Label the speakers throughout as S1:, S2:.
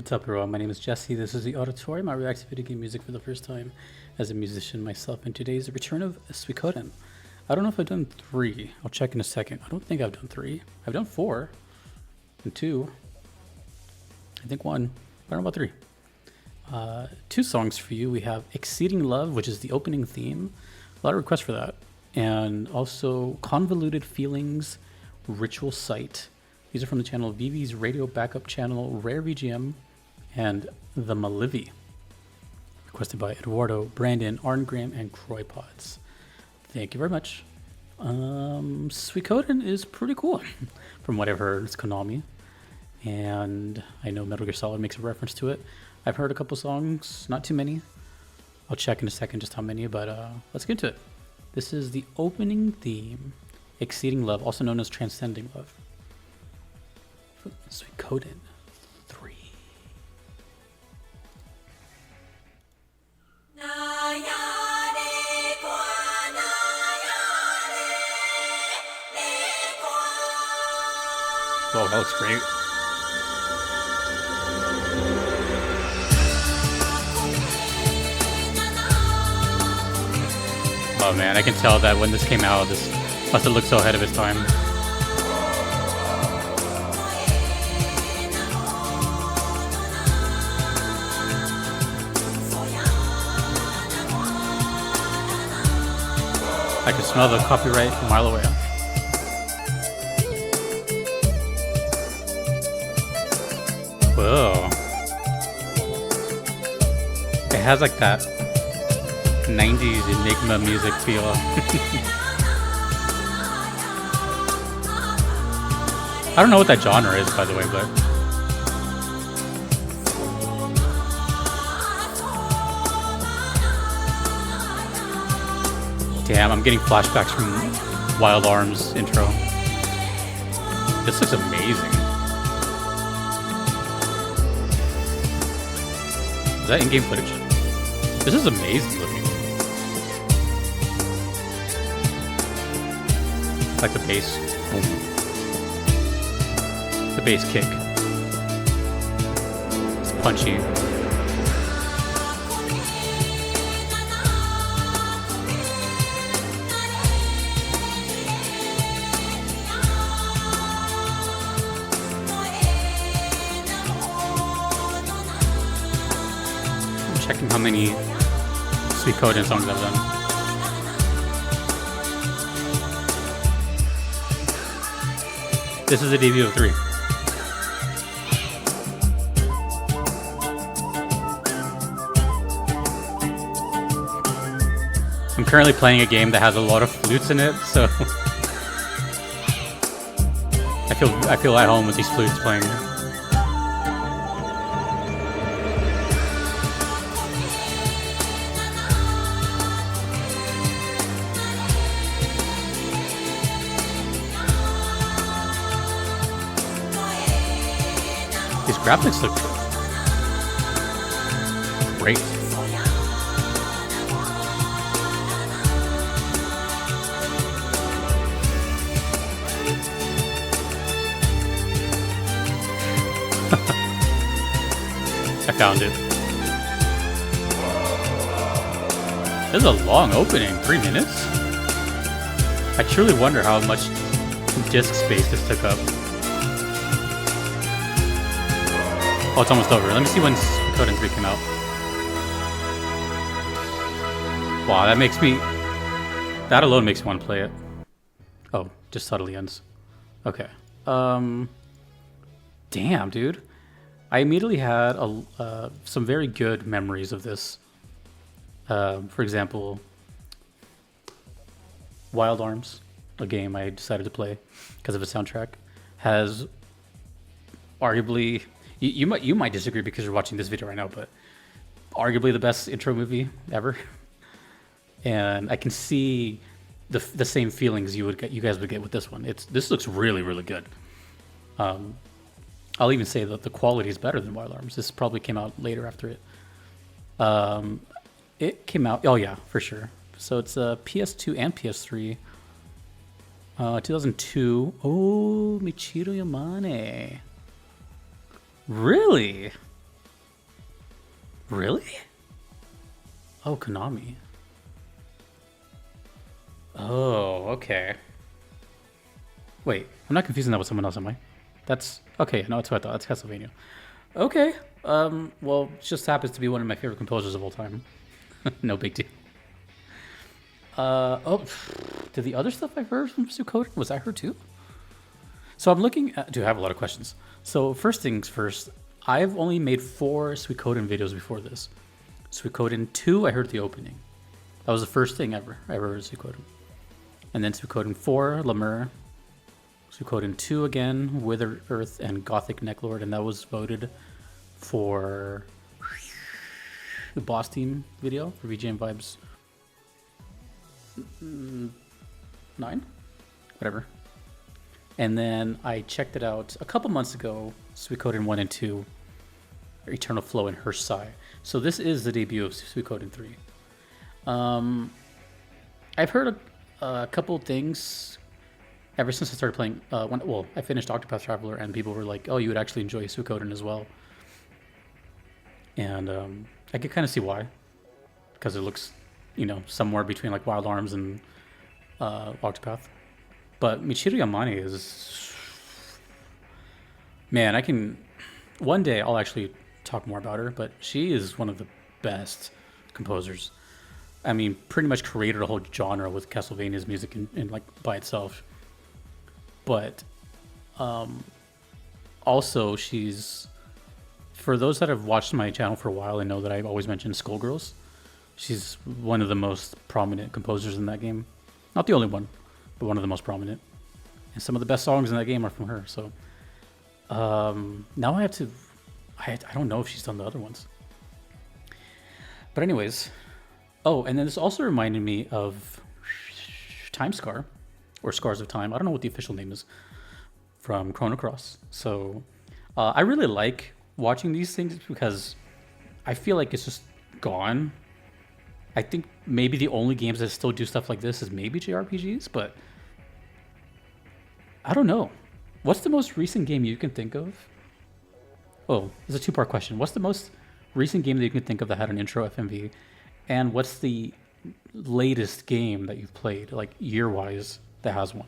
S1: What's up, everyone? My name is Jesse. This is the Auditorium. I react to video game music for the first time as a musician myself, and today is the return of Suikoden. I don't know if I've done 3. I'll check in a second. I don't think I've done 3. I've done 4 and 2. I think 1. I don't know about 3. 2 songs for you. We have Exceeding Love, which is the opening theme. A lot of requests for that. And also Convoluted Feelings, Ritual Sight. These are from the channel Vivi's Radio Backup Channel, Rare VGM, and The Malivy. Requested by Eduardo, Brandon, Arngram, and Chroipahtz. Thank you very much. Suikoden is pretty cool, from what I've heard. It's Konami, and I know Metal Gear Solid makes a reference to it. I've heard a couple songs, not too many. I'll check in a second just how many, but let's get to it. This is the opening theme, Exceeding Love, also known as Transcending Love. Suikoden 3. Oh, that looks great. Oh man, I can tell that when this came out, this must have looked so ahead of its time. I can smell the copyright from a mile away. Whoa. It has like that 90s Enigma music feel. I don't know what that genre is, by the way, but damn, I'm getting flashbacks from Wild Arms intro. This looks amazing. Is that in-game footage? This is amazing looking. Like the bass. Boom. The bass kick. It's punchy. Checking how many Suikoden songs I've done. This is a debut of 3. I'm currently playing a game that has a lot of flutes in it, so I feel at home with these flutes playing. These graphics look great. I found it. This is a long opening, 3 minutes. I truly wonder how much disk space this took up. Oh, it's almost over. Let me see when Suikoden 3 came out. Wow, that makes me... That alone makes me want to play it. Oh, just subtly ends. Okay. Damn, dude. I immediately had some very good memories of this. For example, Wild Arms, a game I decided to play because of its soundtrack, has arguably... You might disagree because you're watching this video right now, but arguably the best intro movie ever. And I can see the same feelings you guys would get with this one. This looks really, really good. I'll even say that the quality is better than Wild Arms. This probably came out later after it. It came out, oh yeah, for sure. So it's PS2 and PS3. 2002. Oh, Michiru Yamane. Really? Really? Oh, Konami. Oh, okay. Wait, I'm not confusing that with someone else, am I? That's okay. No, that's what I thought. That's Castlevania. Okay. Well, it just happens to be one of my favorite composers of all time. No big deal. Oh, did the other stuff I've heard from Suikoden, was that her too? So I'm looking at, dude, I have a lot of questions. So first things first, I've only made 4 Suikoden videos before this. Suikoden 2, I heard the opening. That was the first thing I ever heard of Suikoden. And then Suikoden 4, Lemur. Suikoden 2 again, Withered Earth and Gothic Necklord, and that was voted for the boss team video for VGM Vibes 9? Whatever. And then I checked it out a couple months ago, Suikoden 1 and 2, Eternal Flow and Hersai. So this is the debut of Suikoden 3. I've heard a couple things ever since I started playing. I finished Octopath Traveler, and people were like, "Oh, you would actually enjoy Suikoden as well." And I could kind of see why, because it looks, somewhere between like Wild Arms and Octopath. But Michiru Yamane is, man, one day I'll actually talk more about her, but she is one of the best composers. I mean, pretty much created a whole genre with Castlevania's music in like by itself. But also she's, for those that have watched my channel for a while and know that I've always mentioned Skullgirls, she's one of the most prominent composers in that game. Not the only one, but one of the most prominent. And some of the best songs in that game are from her. So now I don't know if she's done the other ones. But anyways, and then this also reminded me of Time Scar, or Scars of Time. I don't know what the official name is, from Chrono Cross. So I really like watching these things because I feel like it's just gone. I think maybe the only games that still do stuff like this is maybe JRPGs, but I don't know. What's the most recent game you can think of? Oh, it's a 2-part question. What's the most recent game that you can think of that had an intro FMV? And what's the latest game that you've played, like year-wise, that has one?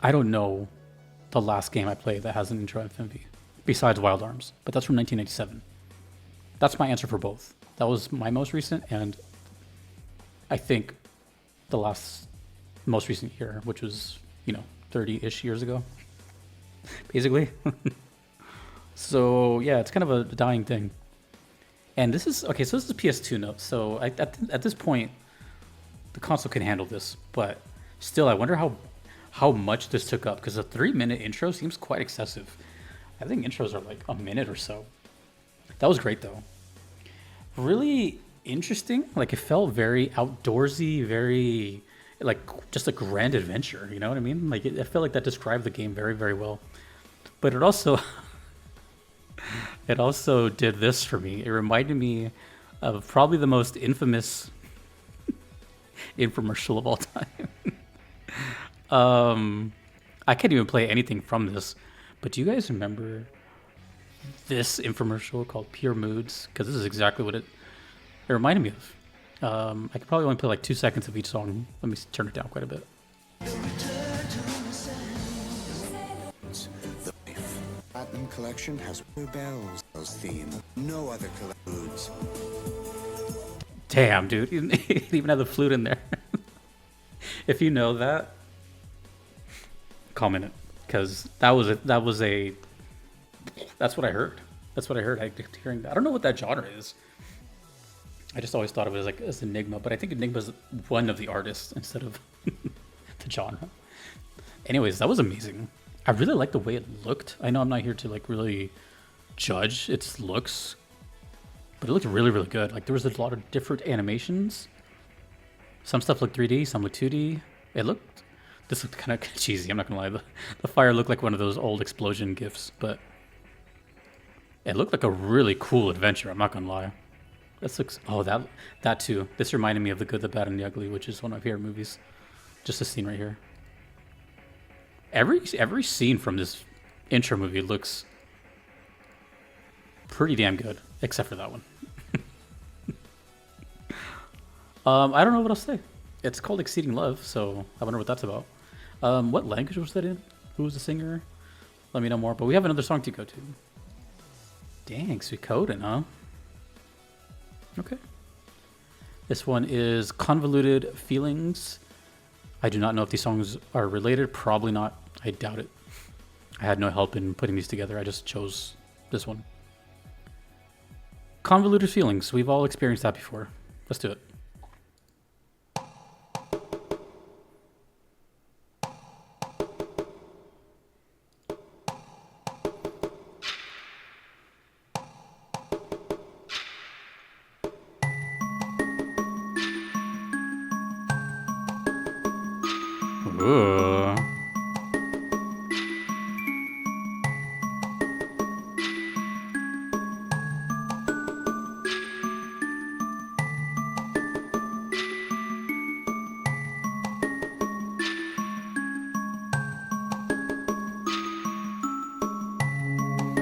S1: I don't know the last game I played that has an intro FMV, besides Wild Arms, but that's from 1997. That's my answer for both. That was my most recent, and I think the most recent year, which was, 30-ish years ago, basically. So yeah, it's kind of a dying thing. And this is okay. So this is PS2 notes. So at this point, the console can handle this, but still, I wonder how much this took up, because a 3-minute intro seems quite excessive. I think intros are like a minute or so. That was great though. Really interesting. Like, it felt very outdoorsy, very like just a grand adventure. You know what I mean? Like, I felt like that described the game very, very well. But it also did this for me. It reminded me of probably the most infamous infomercial of all time. I can't even play anything from this, but do you guys remember this infomercial called Pure Moods? Because this is exactly what it reminded me of. I could probably only play like 2 seconds of each song. Let me turn it down quite a bit.
S2: Platinum collection has bells theme. No other collections.
S1: Damn, dude! It even had the flute in there. If you know that, comment it, because that's what I heard. That's what I heard. Hearing that, I don't know what that genre is. I just always thought of it as Enigma, but I think Enigma is one of the artists instead of the genre. Anyways, that was amazing. I really like the way it looked. I know I'm not here to like really judge its looks, but it looked really, really good. Like, there was a lot of different animations. Some stuff looked 3D, some looked 2D. This looked kind of cheesy, I'm not gonna lie. The fire looked like one of those old explosion gifs, but it looked like a really cool adventure, I'm not gonna lie. That too. This reminded me of The Good, the Bad, and the Ugly, which is one of my favorite movies. Just this scene right here. Every scene from this intro movie looks pretty damn good, except for that one. I don't know what else to say. It's called Exceeding Love, so I wonder what that's about. What language was that in? Who was the singer? Let me know more. But we have another song to go to. Dang, Suikoden, huh? Okay. This one is Convoluted Feelings. I do not know if these songs are related. Probably not. I doubt it. I had no help in putting these together. I just chose this one. Convoluted Feelings. We've all experienced that before. Let's do it. Ooh.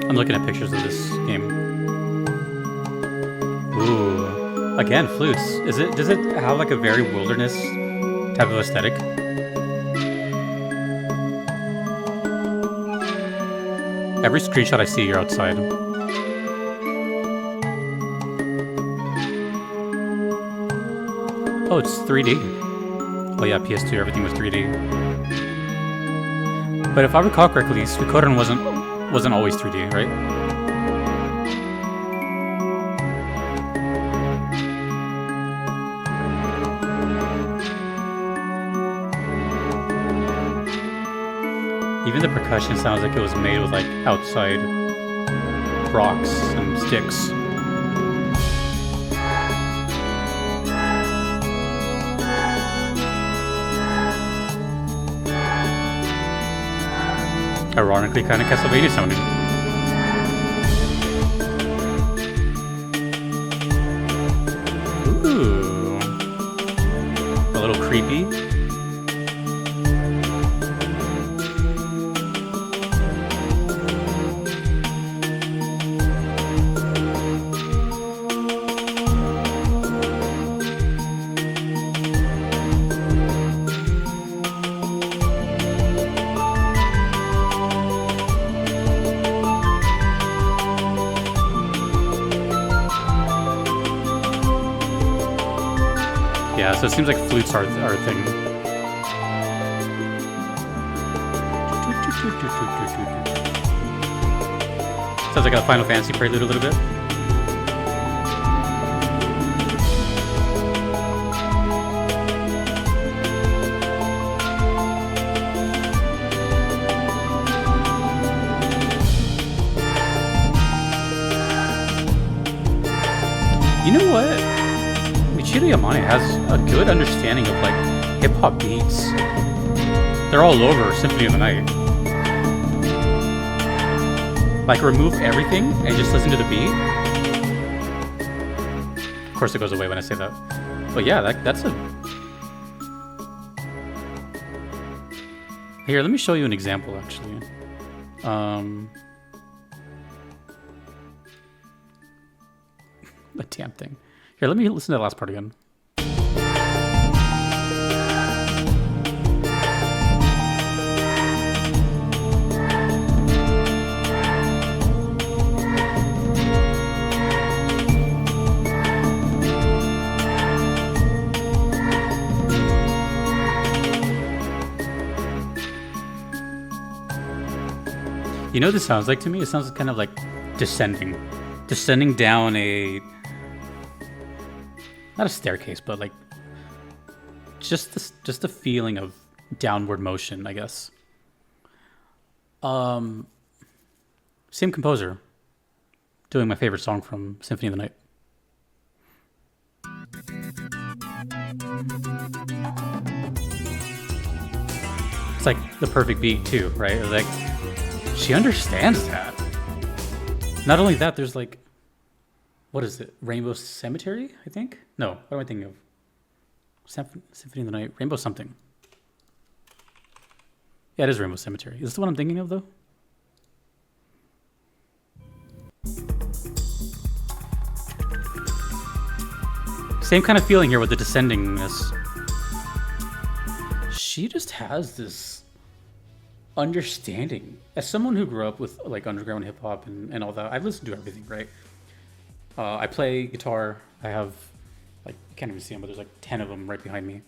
S1: I'm looking at pictures of this game. Ooh. Again, flutes. Does it have like a very wilderness type of aesthetic? Every screenshot I see, you're outside. Oh, it's 3D. Oh yeah, PS2, everything was 3D. But if I recall correctly, Suikoden wasn't always 3D, right? Even the percussion sounds like it was made with like outside rocks and sticks. Ironically, kind of Castlevania sounding. Ooh. A little creepy. Yeah, so it seems like flutes are a thing. Sounds like a Final Fantasy prelude a little bit. You know what? Yamane has a good understanding of like hip-hop beats. They're all over Symphony of the Night. Like remove everything and just listen to the beat. Of course it goes away when I say that. But yeah, that's a... Here, let me show you an example actually. The damn thing. Here, let me listen to the last part again. You know what this sounds like to me? It sounds kind of like descending down a... Not a staircase, but like just the feeling of downward motion, I guess. Same composer doing my favorite song from Symphony of the Night. It's like the perfect beat too, right? Like she understands that. Not only that, there's like, what is it? Rainbow Cemetery, I think? No, what am I thinking of? Symphony of the Night, Rainbow something. Yeah, it is Rainbow Cemetery. Is this the one I'm thinking of, though? Same kind of feeling here with the descendingness. She just has this understanding. As someone who grew up with like underground hip hop and all that, I've listened to everything, right? I play guitar. I have like, you can't even see them, but there's like 10 of them right behind me.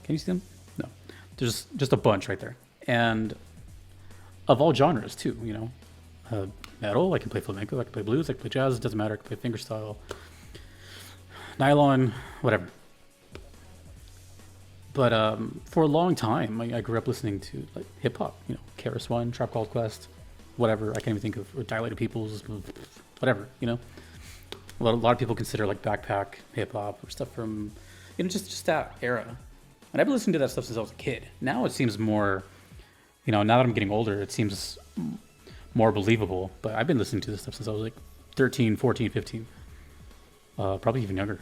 S1: Can you see them? No. There's just a bunch right there. And of all genres too, you know. Metal, I can play flamenco, I can play blues, I can play jazz, it doesn't matter, I can play fingerstyle, nylon, whatever. But for a long time, I grew up listening to like hip hop, you know, KRS-One, Trap Called Quest, whatever. I can't even think of, or Dilated Peoples, whatever, you know. A lot of people consider like backpack hip hop or stuff from, you know, just that era. And I've been listening to that stuff since I was a kid. Now it seems more, you know, now that I'm getting older, it seems more believable. But I've been listening to this stuff since I was like 13, 14, 15, probably even younger.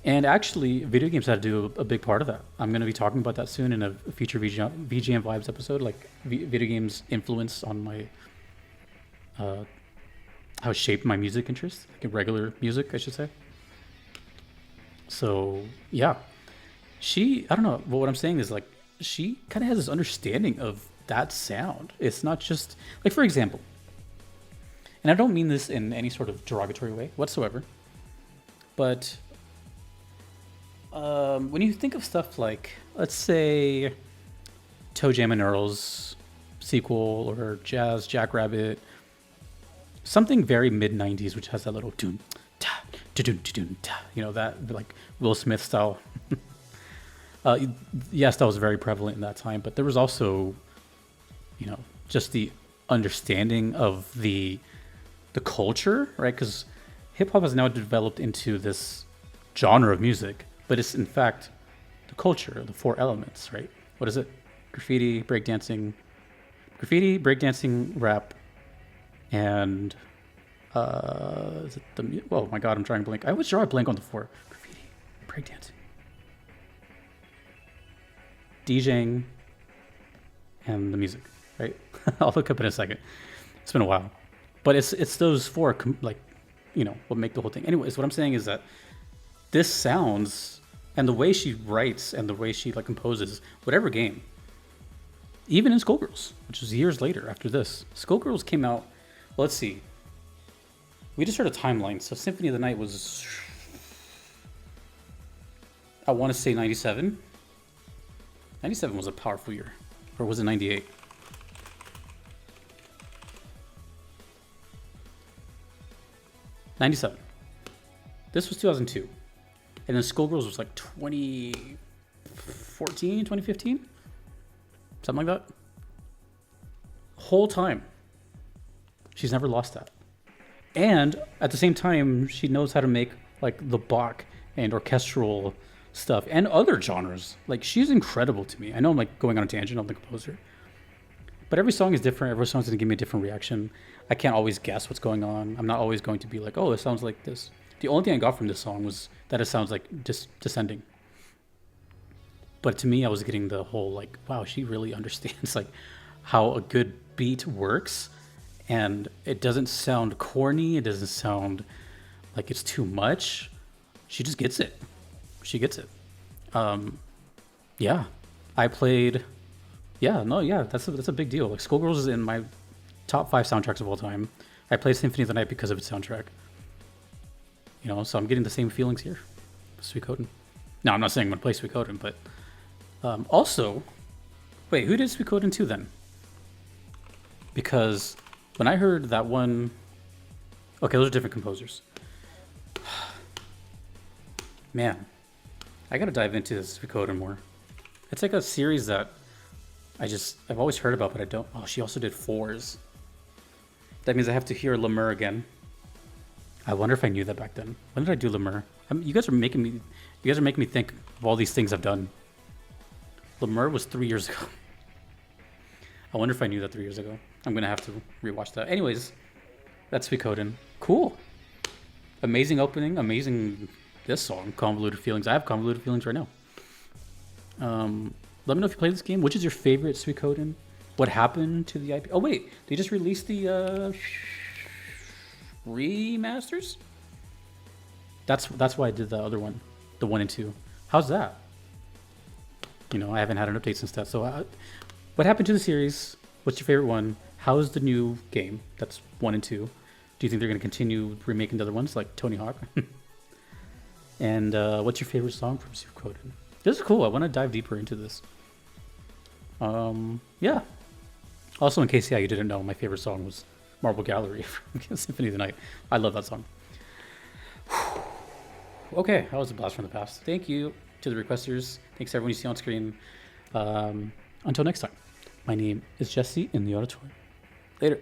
S1: And actually, video games had to do a big part of that. I'm going to be talking about that soon in a future VGM Vibes episode, like video games influence on my, how it shaped my music interests, like regular music, I should say. So, yeah. I don't know, but what I'm saying is like, she kind of has this understanding of that sound. It's not just, like for example, and I don't mean this in any sort of derogatory way whatsoever, but when you think of stuff like, let's say, Toe Jam and Earl's sequel or Jazz Jackrabbit, something very mid-90s, which has that little tune, ta, dun, dun, ta, you know, that like Will Smith style. Yes, that was very prevalent in that time, but there was also, you know, just the understanding of the culture, right? Because hip hop has now developed into this genre of music, but it's in fact the culture, the four elements, right? What is it? Graffiti, breakdancing, rap, and is it the? Oh my God, I'm trying to blink. I always draw a blank on the four. Graffiti, breakdancing, DJing, and the music, right? I'll look up in a second. It's been a while, but it's those four, like, you know, what make the whole thing. Anyways, what I'm saying is that this sounds, and the way she writes and the way she like composes whatever game, even in Skullgirls, which was years later after this. Skullgirls came out, well, let's see. We just heard a timeline. So Symphony of the Night was, I want to say 97. 97 was a powerful year. Or was it 98? '97. This was 2002. And then Skullgirls was like 2014, 2015? Something like that. Whole time. She's never lost that. And at the same time, she knows how to make like the Bach and orchestral stuff and other genres. Like, she's incredible to me. I know I'm like going on a tangent on the composer, but every song is different. Every song's gonna give me a different reaction. I can't always guess what's going on. I'm not always going to be like, oh, it sounds like this. The only thing I got from this song was that it sounds like descending. But to me, I was getting the whole like, wow, she really understands like how a good beat works, and it doesn't sound corny. It doesn't sound like it's too much. She just gets it. She gets it. Yeah, I played. Yeah, no, yeah, that's a big deal. Like, Skullgirls is in my top 5 soundtracks of all time. I played Symphony of the Night because of its soundtrack. You know, so I'm getting the same feelings here. Suikoden. No, I'm not saying I'm gonna play Suikoden, but also, wait, who did Suikoden 2 then? Because when I heard that one, okay, those are different composers. Man, I gotta dive into this Suikoden more. It's like a series that I've always heard about, but I don't. Oh, she also did 4s. That means I have to hear Lemur again. I wonder if I knew that back then. When did I do Lemur? You guys are making me think of all these things I've done. Lemur was 3 years ago. I wonder if I knew that 3 years ago. I'm gonna have to rewatch that. Anyways, that's Suikoden. Cool. Amazing opening. Amazing. This song, Convoluted Feelings. I have Convoluted Feelings right now. Let me know if you played this game. Which is your favorite Suikoden? What happened to the IP? Oh wait, they just released the remasters? That's why I did the other one, the 1 and 2. How's that? You know, I haven't had an update since that. So, what happened to the series? What's your favorite one? How is the new game? That's 1 and 2. Do you think they're going to continue remaking the other ones like Tony Hawk? And what's your favorite song from Suikoden? This is cool. I want to dive deeper into this. Yeah. Also, in case you didn't know, my favorite song was Marble Gallery from Symphony of the Night. I love that song. Okay, that was a blast from the past. Thank you to the requesters. Thanks to everyone you see on screen. Until next time, my name is Jesse in the auditorium. Later.